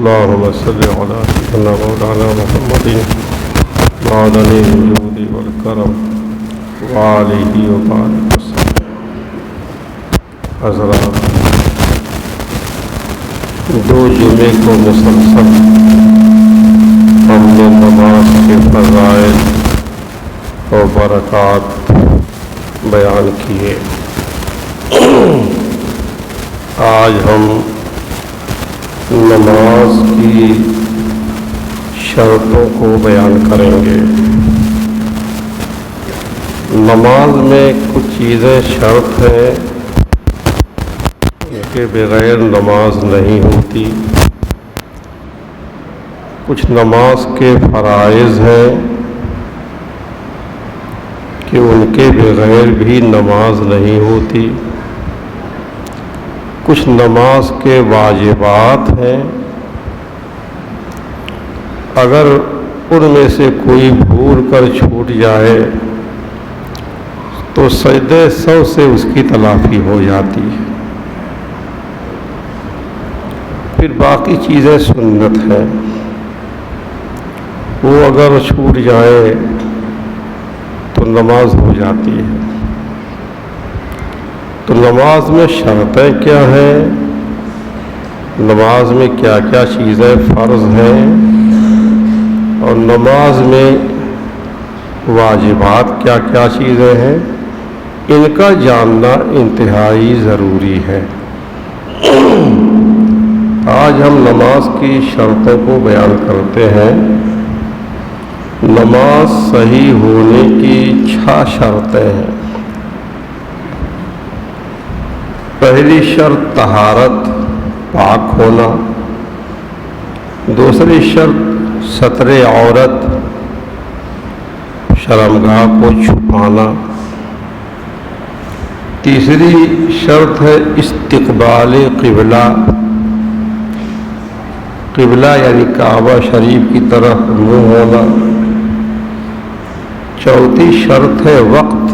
اللهم صل على سيدنا مولانا محمد معدن الجود والكرم وآلہ وبارک وسلم۔ حضرات، دو جمعے کو مسلسل ہم نے نماز کے فضائل اور برکات بیان کیے۔ آج ہم نماز کی شرطوں کو بیان کریں گے۔ نماز میں کچھ چیزیں شرط ہیں کے بغیر نماز نہیں ہوتی، کچھ نماز کے فرائض ہیں کہ ان کے بغیر بھی نماز نہیں ہوتی، کچھ نماز کے واجبات ہیں، اگر ان میں سے کوئی بھول کر چھوٹ جائے تو سجدہ سہو سے اس کی تلافی ہو جاتی ہے۔ پھر باقی چیزیں سنت ہیں، وہ اگر چھوٹ جائے تو نماز ہو جاتی ہے۔ تو نماز میں شرطیں کیا ہیں، نماز میں کیا کیا چیزیں فرض ہیں، اور نماز میں واجبات کیا کیا چیزیں ہیں، ان کا جاننا انتہائی ضروری ہے۔ آج ہم نماز کی شرطوں کو بیان کرتے ہیں۔ نماز صحیح ہونے کی 6 شرطیں ہیں۔ پہلی شرط طہارت، پاک ہونا۔ دوسری شرط ستر عورت، شرمگاہ کو چھپانا۔ تیسری شرط ہے استقبال قبلہ، قبلہ یعنی کعبہ شریف کی طرف منہ ہونا۔ چوتھی شرط ہے وقت،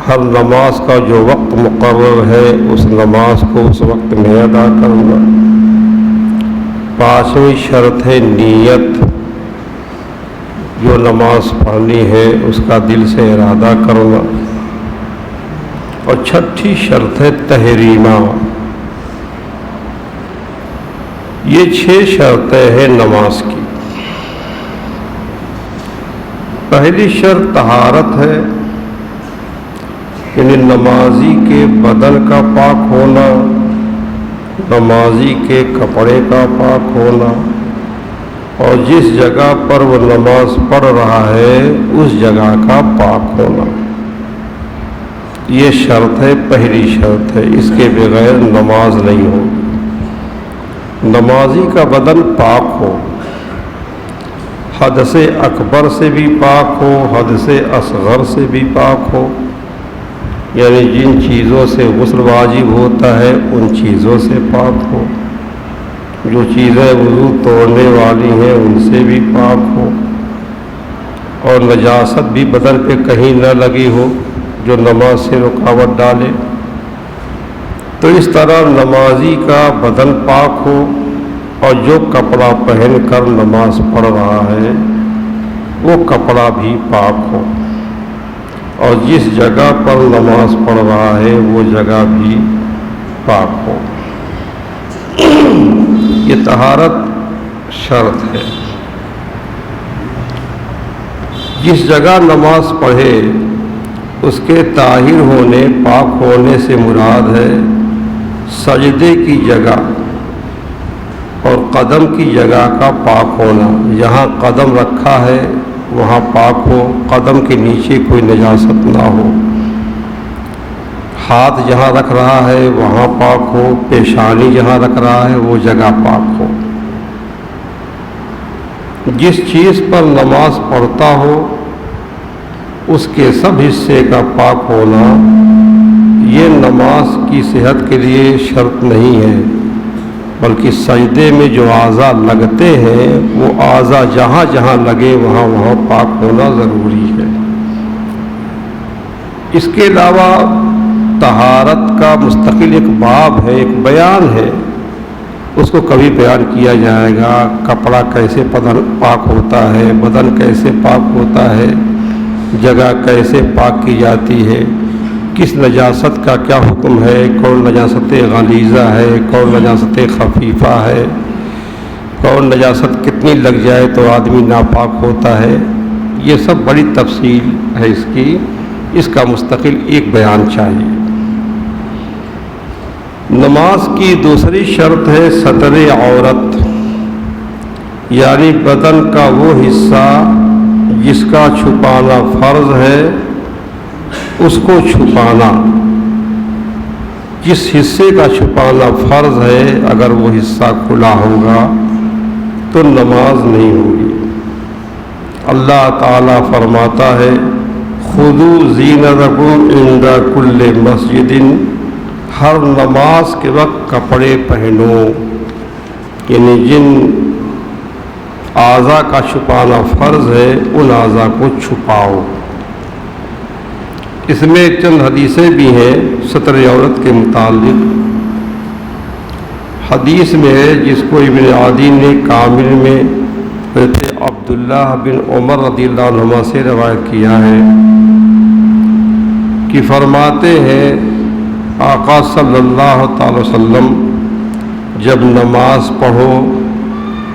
ہر نماز کا جو وقت مقرر ہے اس نماز کو اس وقت میں ادا کرنا۔ پانچویں شرط ہے نیت، جو نماز پڑھنی ہے اس کا دل سے ارادہ کرنا۔ اور چھٹی شرط ہے تحریمہ۔ یہ 6 شرطیں ہیں نماز کی۔ پہلی شرط طہارت ہے، یعنی نمازی کے بدن کا پاک ہونا، نمازی کے کپڑے کا پاک ہونا، اور جس جگہ پر وہ نماز پڑھ رہا ہے اس جگہ کا پاک ہونا۔ یہ شرط ہے، پہلی شرط ہے، اس کے بغیر نماز نہیں ہوگی۔ نمازی کا بدن پاک ہو، حدث اکبر سے بھی پاک ہو، حدث اصغر سے بھی پاک ہو، یعنی جن چیزوں سے غسل واجب ہوتا ہے ان چیزوں سے پاک ہو، جو چیزیں وضو توڑنے والی ہیں ان سے بھی پاک ہو، اور نجاست بھی بدن پہ کہیں نہ لگی ہو جو نماز سے رکاوٹ ڈالے۔ تو اس طرح نمازی کا بدن پاک ہو، اور جو کپڑا پہن کر نماز پڑھ رہا ہے وہ کپڑا بھی پاک ہو، اور جس جگہ پر نماز پڑھ رہا ہے وہ جگہ بھی پاک ہو۔ یہ طہارت شرط ہے۔ جس جگہ نماز پڑھے اس کے طاہر ہونے، پاک ہونے سے مراد ہے سجدے کی جگہ اور قدم کی جگہ کا پاک ہونا۔ جہاں قدم رکھا ہے وہاں پاک ہو، قدم کے نیچے کوئی نجاست نہ ہو۔ ہاتھ جہاں رکھ رہا ہے وہاں پاک ہو، پیشانی جہاں رکھ رہا ہے وہ جگہ پاک ہو۔ جس چیز پر نماز پڑھتا ہو اس کے سب حصے کا پاک ہونا یہ نماز کی صحت کے لیے شرط نہیں ہے، بلکہ سجدے میں جو اعضاء لگتے ہیں وہ اعضاء جہاں جہاں لگے وہاں وہاں پاک ہونا ضروری ہے۔ اس کے علاوہ طہارت کا مستقل ایک باب ہے، ایک بیان ہے اس کو کبھی بیان کیا جائے گا کپڑا کیسے پاک ہوتا ہے، بدن کیسے پاک ہوتا ہے، جگہ کیسے پاک کی جاتی ہے، کس نجاست کا کیا حکم ہے، کون نجاست غلیظہ ہے، کون نجاست خفیفہ ہے، کون نجاست کتنی لگ جائے تو آدمی ناپاک ہوتا ہے. یہ سب بڑی تفصیل ہے اس کی، اس کا مستقل ایک بیان چاہیے. نماز کی دوسری شرط ہے ستر عورت، یعنی بدن کا وہ حصہ جس کا چھپانا فرض ہے اس کو چھپانا. جس حصے کا چھپانا فرض ہے اگر وہ حصہ کھلا ہوگا تو نماز نہیں ہوگی. اللہ تعالیٰ فرماتا ہے خذوا زینتکم عند کل مسجد، ہر نماز کے وقت کپڑے پہنو، یعنی جن اعضاء کا چھپانا فرض ہے ان اعضاء کو چھپاؤ. اس میں چند حدیثیں بھی ہیں ستر عورت کے متعلق. حدیث میں ہے جس کو ابن عدی نے کامل میں حضرت عبداللہ بن عمر رضی اللہ عنہما سے روایت کیا ہے کہ فرماتے ہیں آقا صلی اللہ تعالی وسلم جب نماز پڑھو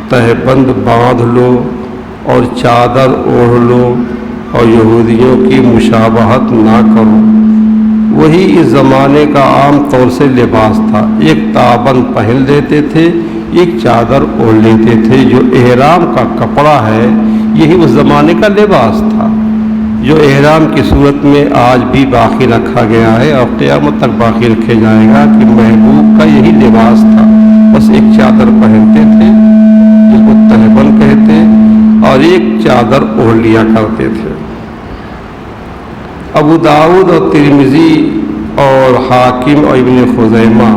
تہبند باندھ لو اور چادر اوڑھ لو اور یہودیوں کی مشابہت نہ کرو. وہی اس زمانے کا عام طور سے لباس تھا. ایک تابند پہن لیتے تھے، ایک چادر اوڑھ لیتے تھے. جو احرام کا کپڑا ہے یہی اس زمانے کا لباس تھا جو احرام کی صورت میں آج بھی باقی رکھا گیا ہے اور قیامت تک باقی رکھے جائے گا کہ محبوب کا یہی لباس تھا. بس ایک چادر پہنتے تھے جس کو تہبند کہتے اور ایک چادر اوڑھ لیا کرتے تھے. ابو داؤد اور ترمذی اور حاکم اور ابن خزیمہ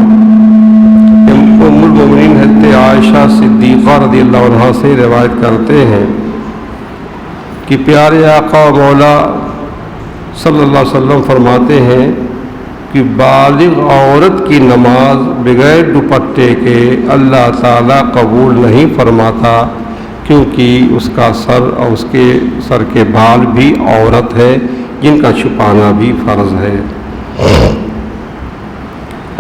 ام المؤمنین حضرت عائشہ صدیقہ رضی اللہ عنہا سے روایت کرتے ہیں کہ پیارے آقا و مولا صلی اللہ علیہ وسلم فرماتے ہیں کہ بالغ عورت کی نماز بغیر دوپٹے کے اللہ تعالیٰ قبول نہیں فرماتا، کیونکہ اس کا سر اور اس کے سر کے بال بھی عورت ہے جن کا چھپانا بھی فرض ہے.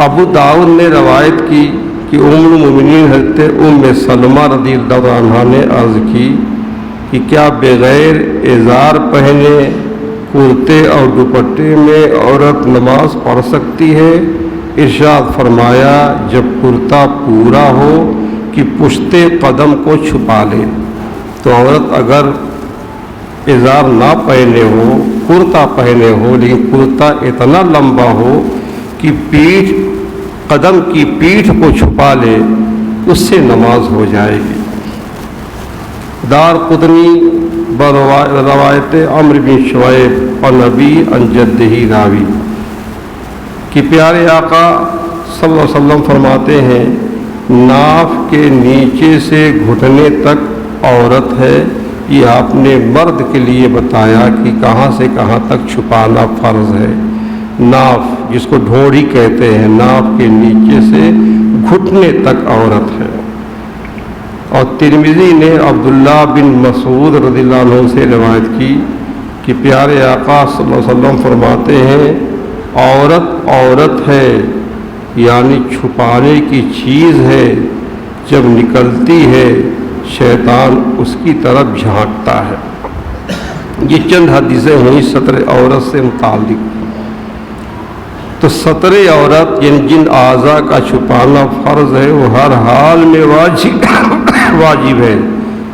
ابو داؤد نے روایت کی کہ ام المؤمنین حضرت ام سلمہ رضی اللہ عنہا نے عرض کی کہ کیا بغیر ازار پہنے کرتے اور دوپٹے میں عورت نماز پڑھ سکتی ہے؟ ارشاد فرمایا جب کرتا پورا ہو کہ پشتے قدم کو چھپا لے. تو عورت اگر ازار نہ پہنے ہو، کرتا پہنے ہو لیکن کرتا اتنا لمبا ہو کہ قدم کی پیٹھ کو چھپا لے، اس سے نماز ہو جائے گی. دارقطنی روایت عمرو بن شعیب اور نبی عن جدہ راوی کہ پیارے آقا صلی اللہ علیہ وسلم فرماتے ہیں ناف کے نیچے سے گھٹنے تک عورت ہے. یہ آپ نے مرد کے لیے بتایا کہ کہاں سے کہاں تک چھپانا فرض ہے. ناف جس کو ڈھوڑی کہتے ہیں، ناف کے نیچے سے گھٹنے تک عورت ہے. اور ترمذی نے عبداللہ بن مسعود رضی اللہ عنہ سے روایت کی کہ پیارے آقا صلی اللہ علیہ وسلم فرماتے ہیں عورت عورت ہے، یعنی چھپانے کی چیز ہے. جب نکلتی ہے شیطان اس کی طرف جھانکتا ہے. یہ چند حدیثیں ہوئیں ستر عورت سے متعلق. تو ستر عورت یعنی جن اعضاء کا چھپانا فرض ہے وہ ہر حال میں واجب ہے،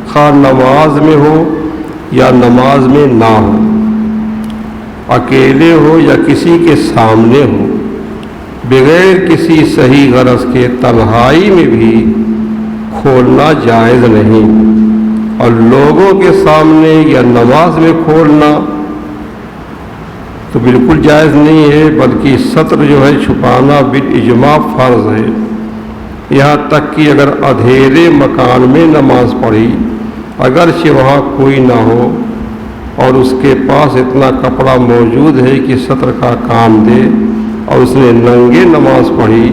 خواہ نماز میں ہو یا نماز میں نہ ہو، اکیلے ہو یا کسی کے سامنے ہو، بغیر کسی صحیح غرض کے تنہائی میں بھی کھولنا جائز نہیں، اور لوگوں کے سامنے یا نماز میں کھولنا تو بالکل جائز نہیں ہے، بلکہ ستر جو ہے چھپانا بالاجماع فرض ہے. یہاں تک کہ اگر اندھیرے مکان میں نماز پڑھی، اگرچہ وہاں کوئی نہ ہو اور اس کے پاس اتنا کپڑا موجود ہے کہ ستر کا کام دے، اور اس نے ننگے نماز پڑھی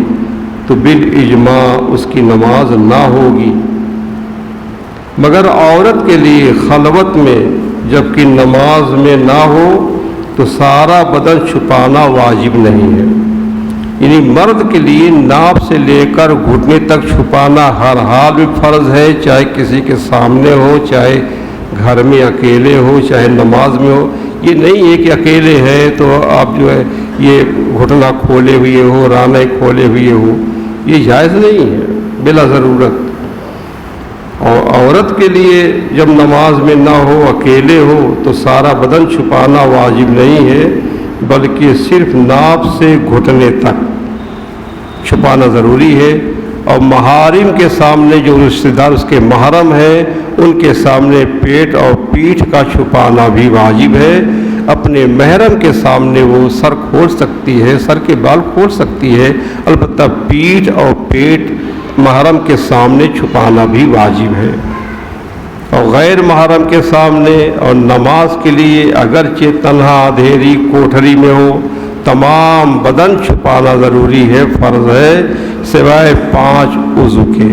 تو بالاجماع اس کی نماز نہ ہوگی، مگر عورت کے لیے خلوت میں جبکہ نماز میں نہ ہو تو سارا بدن چھپانا واجب نہیں ہے، یعنی مرد کے لیے ناف سے لے کر گھٹنے تک چھپانا ہر حال میں فرض ہے، چاہے کسی کے سامنے ہو، چاہے گھر میں اکیلے ہو، چاہے نماز میں ہو۔ یہ نہیں ہے کہ اکیلے ہیں تو آپ جو ہے یہ گھٹنا کھولے ہوئے ہو، رانے کھولے ہوئے ہو، یہ جائز نہیں ہے بلا ضرورت۔ اور عورت کے لیے جب نماز میں نہ ہو، اکیلے ہو، تو سارا بدن چھپانا واجب نہیں ہے، بلکہ صرف ناف سے گھٹنے تک چھپانا ضروری ہے۔ اور محارم کے سامنے جو رشتہ دار اس کے محرم ہیں ان کے سامنے پیٹ اور پیٹھ کا چھپانا بھی واجب ہے۔ اپنے محرم کے سامنے وہ سر کھول سکتی ہے، سر کے بال کھول سکتی ہے، البتہ پیٹھ اور پیٹ محرم کے سامنے چھپانا بھی واجب ہے۔ اور غیر محرم کے سامنے اور نماز کے لیے اگرچہ تنہا اندھیری کوٹھری میں ہو، تمام بدن چھپانا ضروری ہے، فرض ہے، سوائے 5 عضو کے۔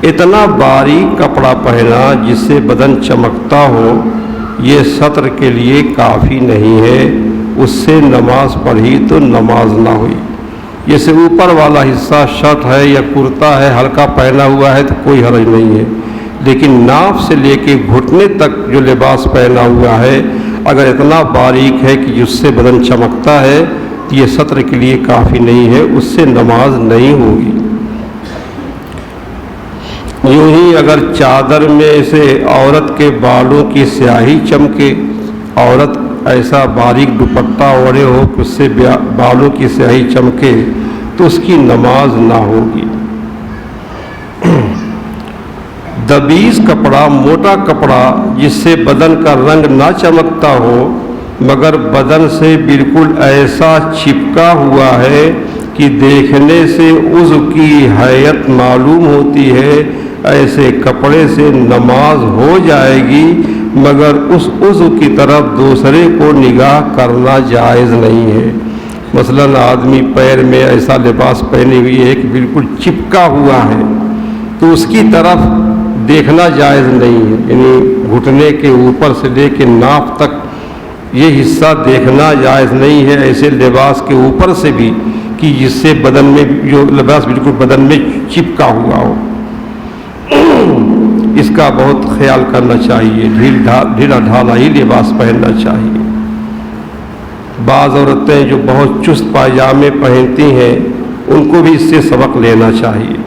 اتنا باریک کپڑا پہنا جس سے بدن چمکتا ہو، یہ سطر کے لیے کافی نہیں ہے، اس سے نماز پڑھی تو نماز نہ ہوئی۔ جیسے اوپر والا حصہ شرٹ ہے یا کرتا ہے ہلکا پہنا ہوا ہے تو کوئی حرج نہیں ہے، لیکن ناف سے لے کے گھٹنے تک جو لباس پہنا ہوا ہے اگر اتنا باریک ہے کہ جس سے بدن چمکتا ہے تو یہ سطر کے لیے کافی نہیں ہے، اس سے نماز نہیں ہوگی۔ یوں ہی اگر چادر میں سے عورت کے بالوں کی سیاہی چمکے، عورت ایسا باریک دوپٹہ اوڑھے ہو کہ اس سے بالوں کی سیاہی چمکے تو اس کی نماز نہ ہوگی۔ دبیز کپڑا، موٹا کپڑا جس سے بدن کا رنگ نہ چمکتا ہو مگر بدن سے بالکل ایسا چپکا ہوا ہے کہ دیکھنے سے عضو کی حیت معلوم ہوتی ہے، ایسے کپڑے سے نماز ہو جائے گی، مگر اس عضو کی طرف دوسرے کو نگاہ کرنا جائز نہیں ہے۔ مثلا آدمی پیر میں ایسا لباس پہنے ہوئی ہے کہ بالکل چپکا ہوا ہے تو اس کی طرف دیکھنا جائز نہیں ہے، یعنی گھٹنے کے اوپر سے لے کے ناف تک یہ حصہ دیکھنا جائز نہیں ہے ایسے لباس کے اوپر سے بھی، کہ جس سے بدن میں جو لباس بالکل بدن میں چپکا ہوا ہو۔ اس کا بہت خیال کرنا چاہیے، ڈھیلا ڈھالا ہی لباس پہننا چاہیے۔ بعض عورتیں جو بہت چست پائجامے پہنتی ہیں ان کو بھی اس سے سبق لینا چاہیے۔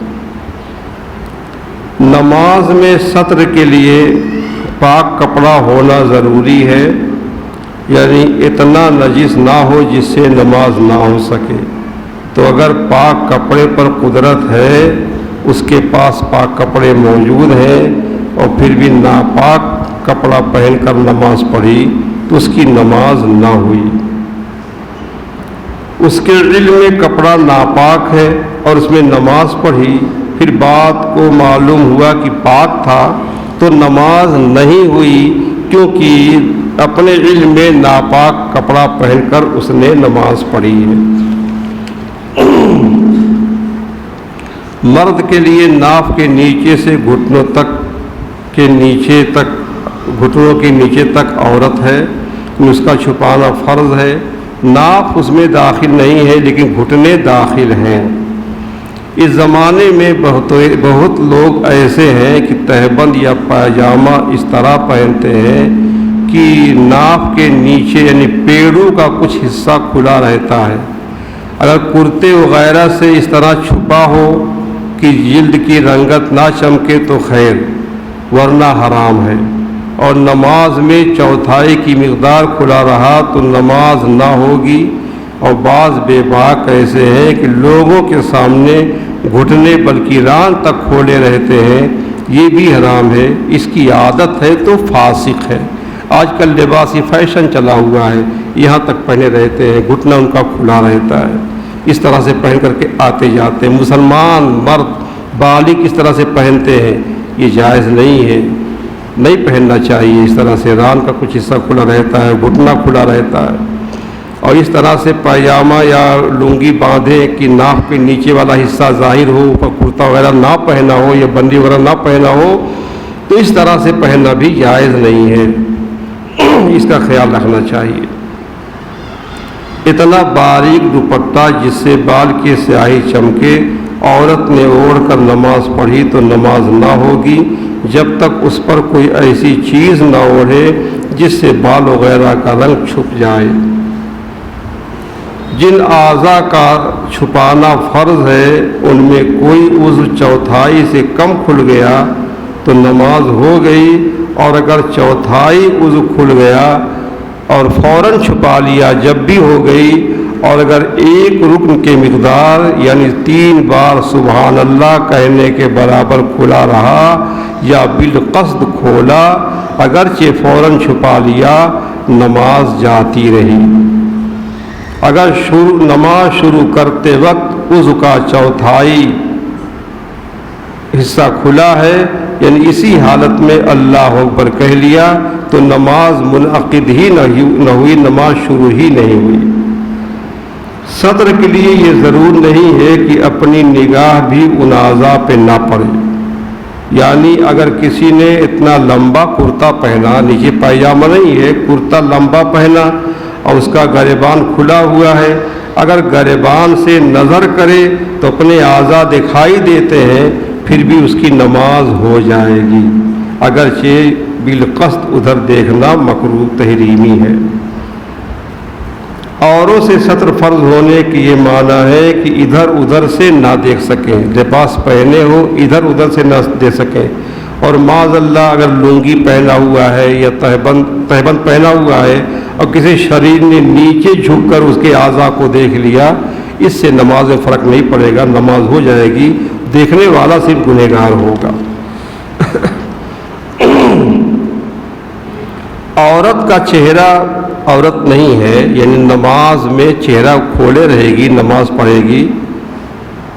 نماز میں سطر کے لیے پاک کپڑا ہونا ضروری ہے، یعنی اتنا نجس نہ ہو جس سے نماز نہ ہو سکے۔ تو اگر پاک کپڑے پر قدرت ہے، اس کے پاس پاک کپڑے موجود ہیں اور پھر بھی ناپاک کپڑا پہن کر نماز پڑھی تو اس کی نماز نہ ہوئی۔ اس کے علم میں کپڑا ناپاک ہے اور اس میں نماز پڑھی، پھر بات کو معلوم ہوا کہ پاک تھا تو نماز نہیں ہوئی، کیونکہ اپنے علم میں ناپاک کپڑا پہن کر اس نے نماز پڑھی ہے۔ مرد کے لیے ناف کے نیچے سے گھٹنوں کے نیچے تک عورت ہے، اس کا چھپانا فرض ہے۔ ناف اس میں داخل نہیں ہے لیکن گھٹنے داخل ہیں۔ اس زمانے میں بہت لوگ ایسے ہیں کہ تہبند یا پائجامہ اس طرح پہنتے ہیں کہ ناف کے نیچے یعنی پیڑوں کا کچھ حصہ کھلا رہتا ہے۔ اگر کرتے وغیرہ سے اس طرح چھپا ہو کہ جلد کی رنگت نہ چمکے تو خیر، ورنہ حرام ہے۔ اور نماز میں چوتھائی کی مقدار کھلا رہا تو نماز نہ ہوگی۔ اور بعض بے باک ایسے ہیں کہ لوگوں کے سامنے گھٹنے بلکہ ران تک کھولے رہتے ہیں، یہ بھی حرام ہے۔ اس کی عادت ہے تو فاسق ہے۔ آج کل لباس یہ فیشن چلا ہوا ہے، یہاں تک پہنے رہتے ہیں، گھٹنا ان کا کھلا رہتا ہے، اس طرح سے پہن کر کے آتے جاتے ہیں۔ مسلمان مرد بالغ اس طرح سے پہنتے ہیں، یہ جائز نہیں ہے، نہیں پہننا چاہیے۔ اس طرح سے ران کا کچھ حصہ کھلا رہتا ہے، گھٹنا کھلا رہتا ہے۔ اور اس طرح سے پائجامہ یا لنگی باندھیں کہ ناف کے نیچے والا حصہ ظاہر ہو، اوپر کرتا وغیرہ نہ پہنا ہو یا بندی وغیرہ نہ پہنا ہو، تو اس طرح سے پہننا بھی جائز نہیں ہے، اس کا خیال رکھنا چاہیے۔ اتنا باریک دوپٹہ جس سے بال کی سیاہی چمکے عورت نے اوڑھ کر نماز پڑھی تو نماز نہ ہوگی جب تک اس پر کوئی ایسی چیز نہ اوڑھے جس سے بال وغیرہ کا رنگ چھپ جائے۔ جن اعضاء کا چھپانا فرض ہے ان میں کوئی عضو چوتھائی سے کم کھل گیا تو نماز ہو گئی، اور اگر چوتھائی عضو کھل گیا اور فوراً چھپا لیا جب بھی ہو گئی، اور اگر ایک رکن کے مقدار یعنی 3 بار سبحان اللہ کہنے کے برابر کھلا رہا یا بالقصد کھولا، اگرچہ فوراً چھپا لیا، نماز جاتی رہی۔ اگر نماز شروع کرتے وقت عضو کا چوتھائی حصہ کھلا ہے یعنی اسی حالت میں اللہ اکبر کہہ لیا تو نماز منعقد ہی نہ ہوئی، نماز شروع ہی نہیں ہوئی۔ صدر کے لیے یہ ضرور نہیں ہے کہ اپنی نگاہ بھی ان اعضاء پہ نہ پڑے، یعنی اگر کسی نے اتنا لمبا کرتا پہنا، نیچے پائجامہ نہیں ہے، کرتا لمبا پہنا اور اس کا گریبان کھلا ہوا ہے، اگر گریبان سے نظر کرے تو اپنے اعضاء دکھائی دیتے ہیں، پھر بھی اس کی نماز ہو جائے گی، اگرچہ بالقصد ادھر دیکھنا مکروہ تحریمی ہے۔ اوروں سے ستر فرض ہونے کی یہ معنی ہے کہ ادھر ادھر سے نہ دیکھ سکیں، لباس پہنے ہو ادھر ادھر سے نہ دیکھ سکیں، اور معاذ اللہ اگر لنگی پہنا ہوا ہے یا تہبند پہنا ہوا ہے اور کسی شریر نے نیچے جھک کر اس کے اعضاء کو دیکھ لیا، اس سے نماز میں فرق نہیں پڑے گا، نماز ہو جائے گی، دیکھنے والا صرف گنہگار ہوگا۔ عورت کا چہرہ عورت نہیں ہے، یعنی نماز میں چہرہ کھولے رہے گی، نماز پڑھے گی،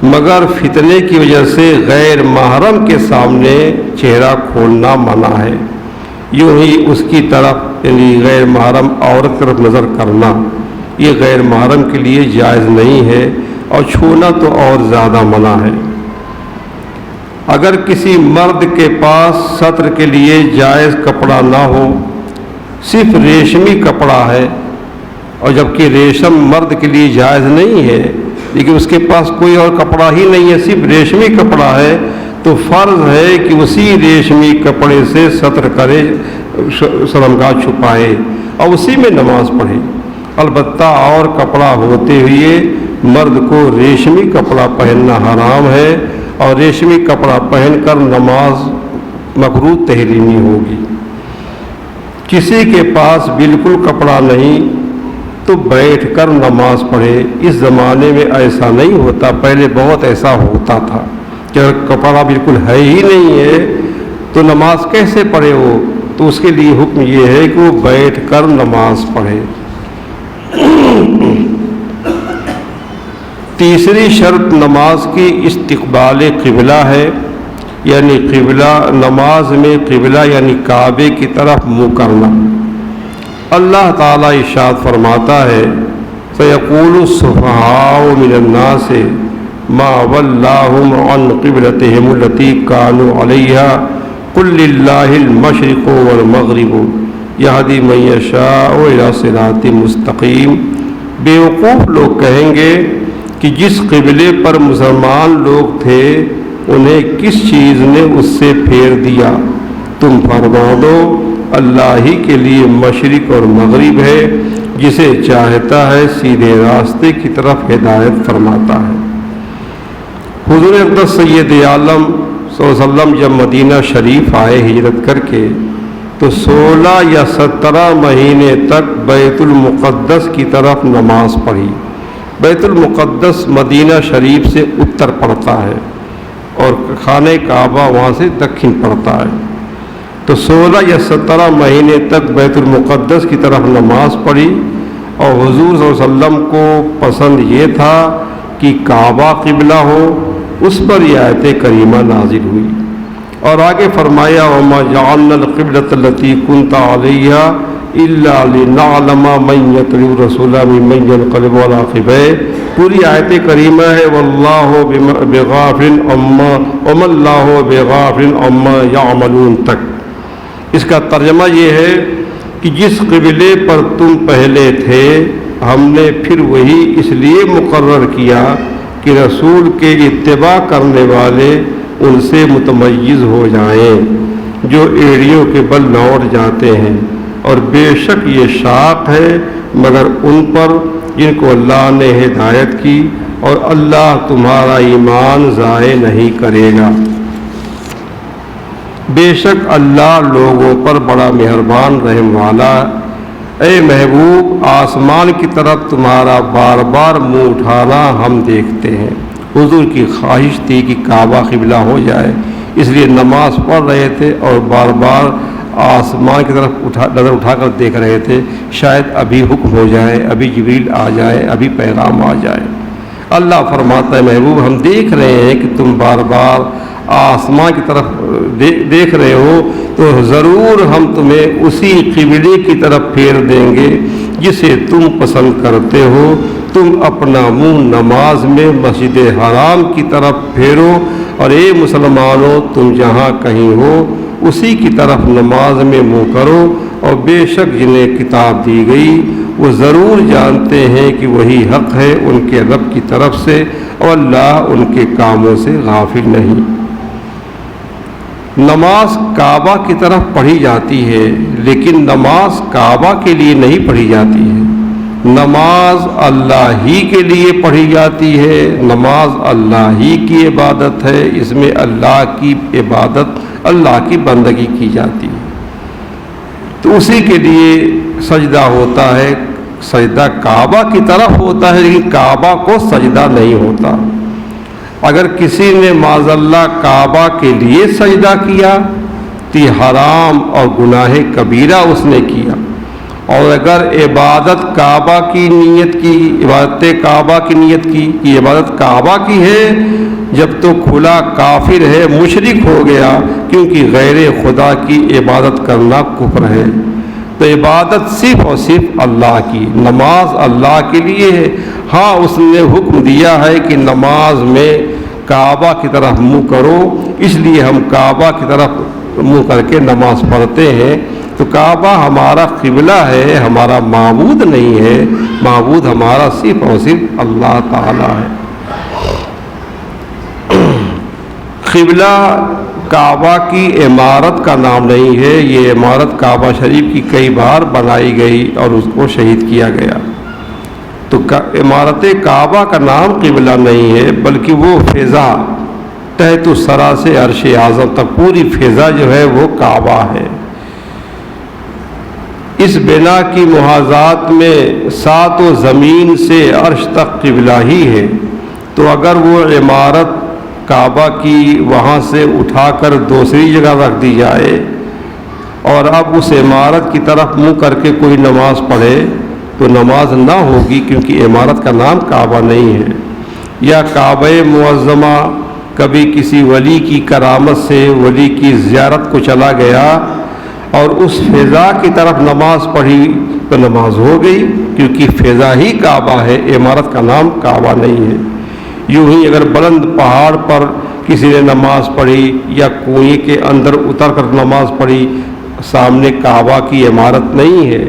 مگر فتنے کی وجہ سے غیر محرم کے سامنے چہرہ کھولنا منع ہے، یوں ہی اس کی طرف یعنی غیر محرم عورت کی طرف نظر کرنا یہ غیر محرم کے لیے جائز نہیں ہے، اور چھونا تو اور زیادہ منع ہے۔ اگر کسی مرد کے پاس ستر کے لیے جائز کپڑا نہ ہو، صرف ریشمی کپڑا ہے، اور جبکہ ریشم مرد کے لیے جائز نہیں ہے، لیکن اس کے پاس کوئی اور کپڑا ہی نہیں ہے، صرف ریشمی کپڑا ہے، تو فرض ہے کہ اسی ریشمی کپڑے سے ستر کرے، شرمگاہ چھپائے اور اسی میں نماز پڑھے۔ البتہ اور کپڑا ہوتے ہوئے مرد کو ریشمی کپڑا پہننا حرام ہے، اور ریشمی کپڑا پہن کر نماز مکروہ تحریمی ہوگی۔ کسی کے پاس بالکل کپڑا نہیں تو بیٹھ کر نماز پڑھے، اس زمانے میں ایسا نہیں ہوتا، پہلے بہت ایسا ہوتا تھا کہ اگر کپڑا بالکل ہے ہی نہیں ہے تو نماز کیسے پڑھے وہ، تو اس کے لیے حکم یہ ہے کہ وہ بیٹھ کر نماز پڑھے۔ تیسری شرط نماز کی استقبال قبلہ ہے، یعنی قبلہ، نماز میں قبلہ یعنی کعبے کی طرف منہ کرنا۔ اللہ تعالیٰ ارشاد فرماتا ہے فَيَقُولُ السُّفَهَاءُ مِنَ النَّاسِ مَا وَلَّاهُمْ عَنْ قِبْلَتِهِمُ الَّتِي كَانُوا عَلَيْهَا قُلْ لِلَّهِ الْمَشْرِقُ وَالْمَغْرِبُ يَهْدِي مَن يَشَاءُ إِلَىٰ صِرَاطٍ مُسْتَقِيمٍ۔ بیوقوف لوگ کہیں گے کہ جس قبلے پر مسلمان لوگ تھے انہیں کس چیز نے اس سے پھیر دیا، تم فرما دو اللہ ہی کے لیے مشرق اور مغرب ہے، جسے چاہتا ہے سیدھے راستے کی طرف ہدایت فرماتا ہے۔ حضور اقدس سید عالم صلی اللہ علیہ وسلم جب مدینہ شریف آئے ہجرت کر کے تو 16 یا 17 مہینے تک بیت المقدس کی طرف نماز پڑھی۔ بیت المقدس مدینہ شریف سے اتر پڑتا ہے اور خانہ کعبہ وہاں سے دکھن پڑتا ہے، تو 16 یا 17 مہینے تک بیت المقدس کی طرف نماز پڑھی، اور حضور صلی اللہ علیہ وسلم کو پسند یہ تھا کہ کعبہ قبلہ ہو، اس پر یہ آیت کریمہ نازل ہوئی، اور آگے فرمایا وَمَا جَعَلْنَا الْقِبْلَةَ الَّتِي كُنْتَ عَلَيْهَا الا لنعلم من یتبع الرسول ممن ينقلب علی عقبیہ. پوری آیت کریمہ ہے واللہ بغافل عما وما اللہ بغافل عما یعملون تک. اس کا ترجمہ یہ ہے کہ جس قبلے پر تم پہلے تھے ہم نے پھر وہی اس لیے مقرر کیا کہ رسول کے اتباع کرنے والے ان سے متمیز ہو جائیں جو ایڑیوں کے بل لوٹ جاتے ہیں. اور بے شک یہ شاق ہے مگر ان پر جن کو اللہ نے ہدایت کی اور اللہ تمہارا ایمان ضائع نہیں کرے گا. بے شک اللہ لوگوں پر بڑا مہربان رحم والا. اے محبوب آسمان کی طرف تمہارا بار بار منہ اٹھانا ہم دیکھتے ہیں. حضور کی خواہش تھی کہ کعبہ قبلہ ہو جائے اس لیے نماز پڑھ رہے تھے اور بار بار آسمان کی طرف نظر اٹھا کر دیکھ رہے تھے شاید ابھی حکم ہو جائے, ابھی جبریل آ جائے, ابھی پیغام آ جائے. اللہ فرماتا ہے محبوب ہم دیکھ رہے ہیں کہ تم بار بار آسمان کی طرف دیکھ رہے ہو تو ضرور ہم تمہیں اسی قبلے کی طرف پھیر دیں گے جسے تم پسند کرتے ہو. تم اپنا منہ نماز میں مسجد حرام کی طرف پھیرو اور اے مسلمانوں تم جہاں کہیں ہو اسی کی طرف نماز میں منہ کرو. اور بے شک جنہیں کتاب دی گئی وہ ضرور جانتے ہیں کہ وہی حق ہے ان کے رب کی طرف سے اور اللہ ان کے کاموں سے غافل نہیں. نماز کعبہ کی طرف پڑھی جاتی ہے لیکن نماز کعبہ کے لیے نہیں پڑھی جاتی ہے. نماز اللہ ہی کے لیے پڑھی جاتی ہے. نماز اللہ ہی کی عبادت ہے. اس میں اللہ کی عبادت اللہ کی بندگی کی جاتی ہے تو اسی کے لیے سجدہ ہوتا ہے. سجدہ کعبہ کی طرف ہوتا ہے لیکن کعبہ کو سجدہ نہیں ہوتا. اگر کسی نے معاذ اللہ کعبہ کے لیے سجدہ کیا تو یہ حرام اور گناہ کبیرہ اس نے کیا. اور اگر عبادت کعبہ کی نیت کی, عبادت کعبہ کی نیت کی کہ عبادت کعبہ کی ہے جب تو کھلا کافر ہے, مشرک ہو گیا کیونکہ غیر خدا کی عبادت کرنا کفر ہے. تو عبادت صرف اور صرف اللہ کی, نماز اللہ کے لیے ہے. ہاں اس نے حکم دیا ہے کہ نماز میں کعبہ کی طرف منہ کرو اس لیے ہم کعبہ کی طرف منہ کر کے نماز پڑھتے ہیں. تو کعبہ ہمارا قبلہ ہے, ہمارا معبود نہیں ہے. معبود ہمارا صرف اور صرف اللہ تعالی ہے. قبلہ کعبہ کی عمارت کا نام نہیں ہے. یہ عمارت کعبہ شریف کی کئی بار بنائی گئی اور اس کو شہید کیا گیا. تو عمارت کعبہ کا نام قبلہ نہیں ہے بلکہ وہ فضا تحت الثری سے عرش اعظم تک پوری فضا جو ہے وہ کعبہ ہے. اس بنا کی محاذات میں سات و زمین سے عرش تک قبلہ ہی ہے. تو اگر وہ عمارت کعبہ کی وہاں سے اٹھا کر دوسری جگہ رکھ دی جائے اور اب اس عمارت کی طرف منہ کر کے کوئی نماز پڑھے تو نماز نہ ہوگی کیونکہ عمارت کا نام کعبہ نہیں ہے. یا کعبہ معظمہ کبھی کسی ولی کی کرامت سے ولی کی زیارت کو چلا گیا اور اس فضا کی طرف نماز پڑھی تو نماز ہو گئی کیونکہ فضا ہی کعبہ ہے, عمارت کا نام کعبہ نہیں ہے. یوں ہی اگر بلند پہاڑ پر کسی نے نماز پڑھی یا کنویں کے اندر اتر کر نماز پڑھی سامنے کعبہ کی عمارت نہیں ہے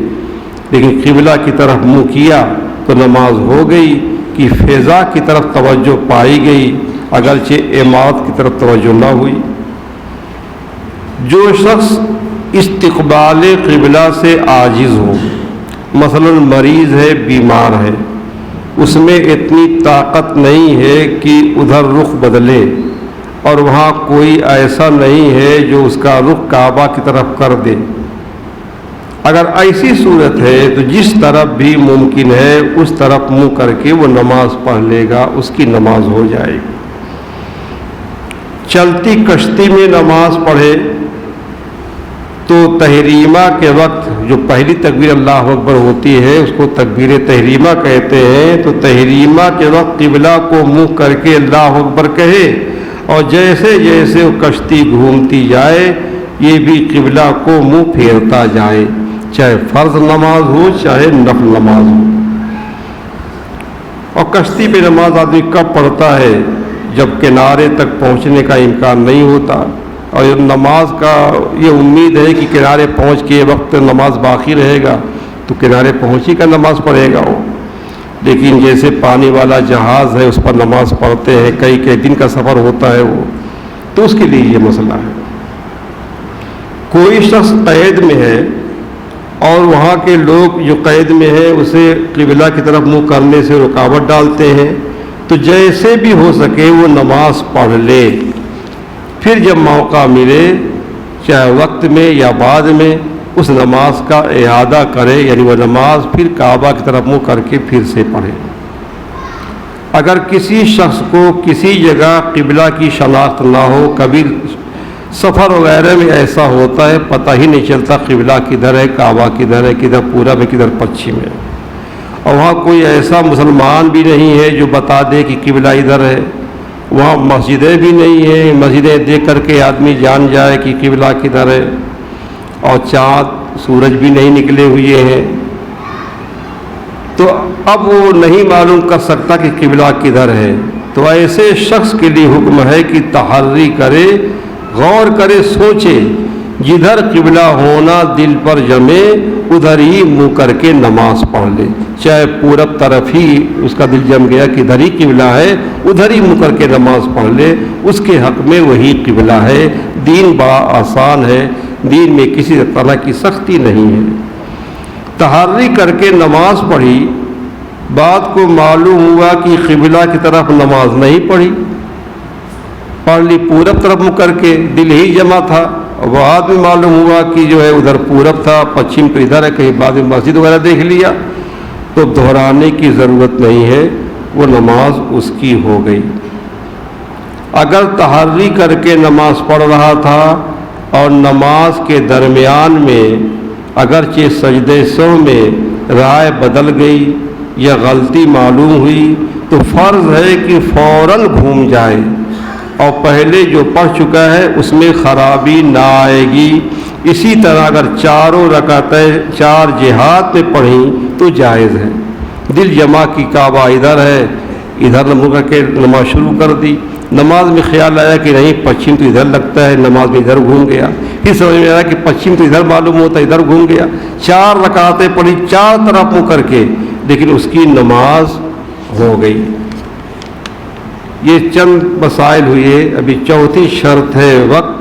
لیکن قبلہ کی طرف منہ کیا تو نماز ہو گئی کہ فضا کی طرف توجہ پائی گئی اگرچہ عمارت کی طرف توجہ نہ ہوئی. جو شخص استقبال قبلہ سے عاجز ہو, مثلا مریض ہے, بیمار ہے, اس میں اتنی طاقت نہیں ہے کہ ادھر رخ بدلے اور وہاں کوئی ایسا نہیں ہے جو اس کا رخ کعبہ کی طرف کر دے. اگر ایسی صورت ہے تو جس طرف بھی ممکن ہے اس طرف منہ کر کے وہ نماز پڑھ لے گا, اس کی نماز ہو جائے گی. چلتی کشتی میں نماز پڑھے تو تحریمہ کے وقت جو پہلی تکبیر اللہ اکبر ہوتی ہے اس کو تکبیر تحریمہ کہتے ہیں. تو تحریمہ کے وقت قبلہ کو منہ کر کے اللہ اکبر کہے اور جیسے جیسے وہ کشتی گھومتی جائے یہ بھی قبلہ کو منہ پھیرتا جائے. چاہے فرض نماز ہو چاہے نفل نماز ہو. اور کشتی پہ نماز آدمی کب پڑھتا ہے؟ جب کنارے تک پہنچنے کا امکان نہیں ہوتا، اور نماز کا یہ امید ہے کہ کنارے پہنچ کے وقت نماز باقی رہے گا تو کنارے پہنچی کا نماز پڑھے گا وہ. لیکن جیسے پانی والا جہاز ہے اس پر نماز پڑھتے ہیں، کئی کئی دن کا سفر ہوتا ہے وہ، تو اس کے لیے یہ مسئلہ ہے. کوئی شخص قید میں ہے اور وہاں کے لوگ جو قید میں ہیں اسے قبلہ کی طرف منہ کرنے سے رکاوٹ ڈالتے ہیں، تو جیسے بھی ہو سکے وہ نماز پڑھ لے. پھر جب موقع ملے چاہے وقت میں یا بعد میں اس نماز کا اعادہ کرے، یعنی وہ نماز پھر کعبہ کی طرف منہ کر کے پھر سے پڑھے. اگر کسی شخص کو کسی جگہ قبلہ کی شناخت نہ ہو، کبھی سفر وغیرہ میں ایسا ہوتا ہے پتہ ہی نہیں چلتا قبلہ کدھر ہے، کعبہ کدھر ہے، کدھر پورب ہے کدھر پچھم ہے، اور وہاں کوئی ایسا مسلمان بھی نہیں ہے جو بتا دے کہ قبلہ ادھر ہے، وہاں مسجدیں بھی نہیں ہیں مسجدیں دیکھ کر کے آدمی جان جائے کہ قبلہ کدھر ہے، اور چاند سورج بھی نہیں نکلے ہوئے ہیں، تو اب وہ نہیں معلوم کر سکتا کہ قبلہ کدھر ہے. تو ایسے شخص کے لیے حکم ہے کہ تحری کرے، غور کرے، سوچے، جدھر قبلہ ہونا دل پر جمے ادھر ہی منہ کر کے نماز پڑھ لے. چاہے پورب طرف ہی اس کا دل جم گیا کہ ادھر ہی قبلہ ہے، ادھر ہی منہ کر کے نماز پڑھ لے، اس کے حق میں وہی قبلہ ہے. دین بڑا آسان ہے، دین میں کسی طرح کی سختی نہیں ہے. تحری کر کے نماز پڑھی، بات کو معلوم ہوا کہ قبلہ کی طرف نماز نہیں پڑھی، پڑھ لی پورب طرف منہ کر کے، دل ہی جمع تھا، بعد میں معلوم ہوا کہ جو ہے ادھر پورب تھا، پچھم تو ادھر ہے، کہیں بعد میں مسجد وغیرہ دیکھ لیا، تو دہرانے کی ضرورت نہیں ہے، وہ نماز اس کی ہو گئی. اگر تحری کر کے نماز پڑھ رہا تھا اور نماز کے درمیان میں اگرچہ سجدے سہو میں رائے بدل گئی یا غلطی معلوم ہوئی تو فرض ہے کہ فوراً گھوم جائے، اور پہلے جو پڑھ چکا ہے اس میں خرابی نہ آئے گی. اسی طرح اگر چاروں رکعتیں 4 جہات میں پڑھیں تو جائز ہے. دل جمع کی کعبہ ادھر ہے، ادھر منہ کر کے نماز شروع کر دی، نماز میں خیال آیا کہ نہیں پچھم تو ادھر لگتا ہے، نماز میں ادھر گھوم گیا، پھر سمجھ میں آیا کہ پچھم تو ادھر معلوم ہوتا ہے، ادھر گھوم گیا. 4 رکعتیں پڑھی 4 طرف منہ کر کے، لیکن اس کی نماز ہو گئی. یہ چند مسائل ہوئے. ابھی چوتھی شرط ہے وقت